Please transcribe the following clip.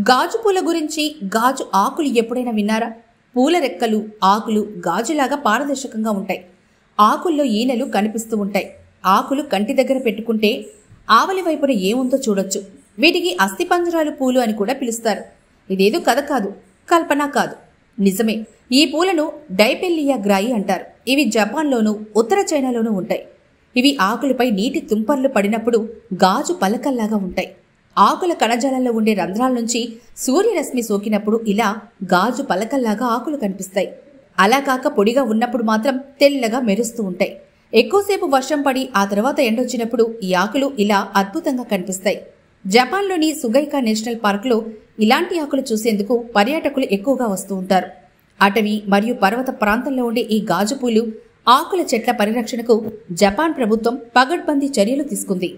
గాజు పూల గురించి గాజు ఆకులు ఎప్పుడైనా విన్నారా? పూల రెక్కలు, ఆకులు గాజులాగా పారదర్శకంగా ఉంటాయి. ఆకుల్లో ఈనెలు కనిపిస్తూ ఉంటాయి. ఆకులు కంటి దగ్గర పెట్టుకుంటే ఆవలి వైపున ఏముందో చూడొచ్చు. వీటికి అస్థిపంజరాలు పూలు అని కూడా పిలుస్తారు. ఇదేదో కథ కాదు, కల్పన కాదు, నిజమే. ఈ పూలను డైపెల్లియా గ్రాయి అంటారు. ఇవి జపాన్లోనూ ఉత్తర చైనాలోనూ ఉంటాయి. ఇవి ఆకులపై నీటి తుంపర్లు పడినప్పుడు గాజు పలకల్లాగా ఉంటాయి. ఆకుల కణజాలంలో ఉండే రంధ్రాల నుంచి సూర్యరశ్మి సోకినప్పుడు ఇలా గాజు పలకల్లాగా ఆకులు కనిపిస్తాయి. అలా కాక పొడిగా ఉన్నప్పుడు మాత్రం తెల్లగా మెరుస్తూ ఉంటాయి. ఎక్కువసేపు వర్షం పడి ఆ తర్వాత ఎండొచ్చినప్పుడు ఈ ఆకులు ఇలా అద్భుతంగా కనిపిస్తాయి. జపాన్లోని సుగైకా నేషనల్ పార్క్లో ఇలాంటి ఆకులు చూసేందుకు పర్యాటకులు ఎక్కువగా వస్తూ ఉంటారు. అటవీ మరియు పర్వత ప్రాంతంలో ఉండే ఈ గాజు పూలు ఆకుల చెట్ల పరిరక్షణకు జపాన్ ప్రభుత్వం పగడ్బందీ చర్యలు తీసుకుంది.